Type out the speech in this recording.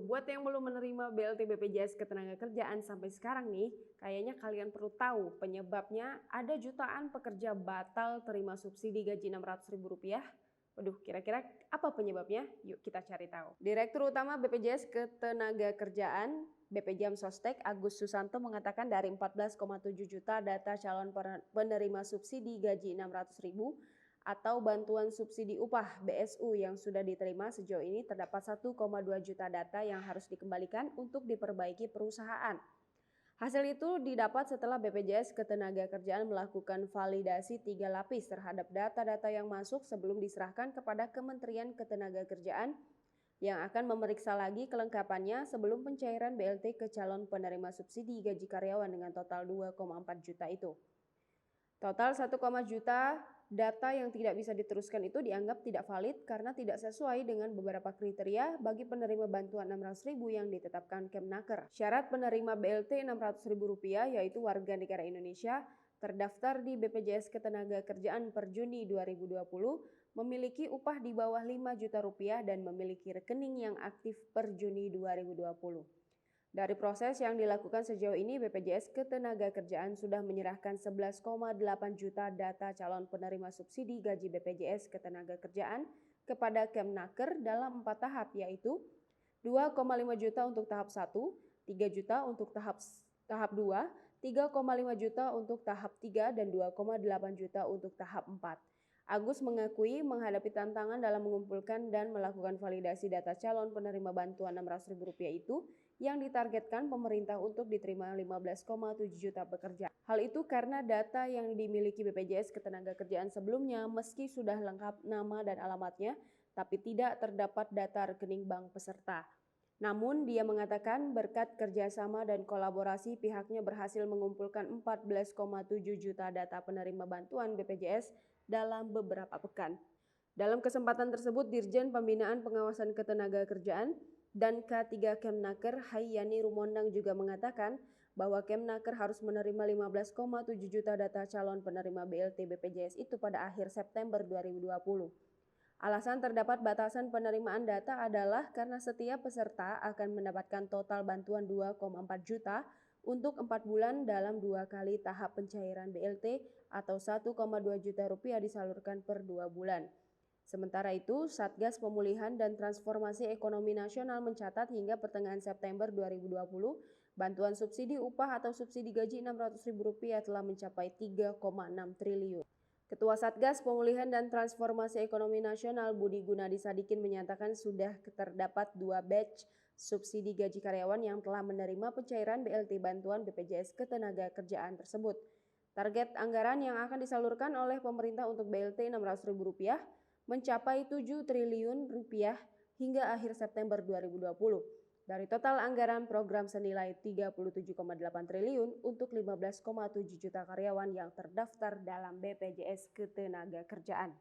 buat yang belum menerima BLT BPJS Ketenagakerjaan sampai sekarang nih, kayaknya kalian perlu tahu penyebabnya ada jutaan pekerja batal terima subsidi gaji Rp600.000. Waduh, kira-kira apa penyebabnya? Yuk kita cari tahu. Direktur Utama BPJS Ketenagakerjaan BPJAM Sostek Agus Susanto mengatakan dari 14,7 juta data calon penerima subsidi gaji Rp600.000 atau bantuan subsidi upah BSU yang sudah diterima sejauh ini terdapat 1,2 juta data yang harus dikembalikan untuk diperbaiki perusahaan. Hasil itu didapat setelah BPJS Ketenagakerjaan melakukan validasi 3 lapis terhadap data-data yang masuk sebelum diserahkan kepada Kementerian Ketenagakerjaan yang akan memeriksa lagi kelengkapannya sebelum pencairan BLT ke calon penerima subsidi gaji karyawan dengan total 2,4 juta itu. Total 1, juta data yang tidak bisa diteruskan itu dianggap tidak valid karena tidak sesuai dengan beberapa kriteria bagi penerima bantuan Rp600.000 yang ditetapkan Kemnaker. Syarat penerima BLT Rp600.000 yaitu warga negara Indonesia, terdaftar di BPJS Ketenagakerjaan per Juni 2020, memiliki upah di bawah Rp5 juta dan memiliki rekening yang aktif per Juni 2020. Dari proses yang dilakukan sejauh ini, BPJS Ketenagakerjaan sudah menyerahkan 11,8 juta data calon penerima subsidi gaji BPJS Ketenagakerjaan kepada Kemnaker dalam 4 tahap, yaitu 2,5 juta untuk tahap 1, 3 juta untuk tahap 2, 3,5 juta untuk tahap 3, dan 2,8 juta untuk tahap 4. Agus mengakui menghadapi tantangan dalam mengumpulkan dan melakukan validasi data calon penerima bantuan Rp600.000 itu yang ditargetkan pemerintah untuk diterima 15,7 juta pekerja. Hal itu karena data yang dimiliki BPJS Ketenagakerjaan sebelumnya meski sudah lengkap nama dan alamatnya, tapi tidak terdapat data rekening bank peserta. Namun dia mengatakan berkat kerjasama dan kolaborasi pihaknya berhasil mengumpulkan 14,7 juta data penerima bantuan BPJS dalam beberapa pekan. Dalam kesempatan tersebut, Dirjen Pembinaan Pengawasan Ketenagakerjaan dan K3 Kemnaker Haiyani Rumondang juga mengatakan bahwa Kemnaker harus menerima 15,7 juta data calon penerima BLT BPJS itu pada akhir September 2020. Alasan terdapat batasan penerimaan data adalah karena setiap peserta akan mendapatkan total bantuan 2,4 juta untuk 4 bulan dalam 2 kali tahap pencairan BLT atau 1,2 juta rupiah disalurkan per 2 bulan. Sementara itu, Satgas Pemulihan dan Transformasi Ekonomi Nasional mencatat hingga pertengahan September 2020, bantuan subsidi upah atau subsidi gaji Rp600.000 telah mencapai 3,6 triliun. Ketua Satgas Pemulihan dan Transformasi Ekonomi Nasional Budi Gunadi Sadikin menyatakan sudah terdapat 2 batch subsidi gaji karyawan yang telah menerima pencairan BLT bantuan BPJS Ketenagakerjaan tersebut. Target anggaran yang akan disalurkan oleh pemerintah untuk BLT Rp600.000 mencapai 7 triliun rupiah hingga akhir September 2020. Dari total anggaran program senilai 37,8 triliun untuk 15,7 juta karyawan yang terdaftar dalam BPJS Ketenagakerjaan.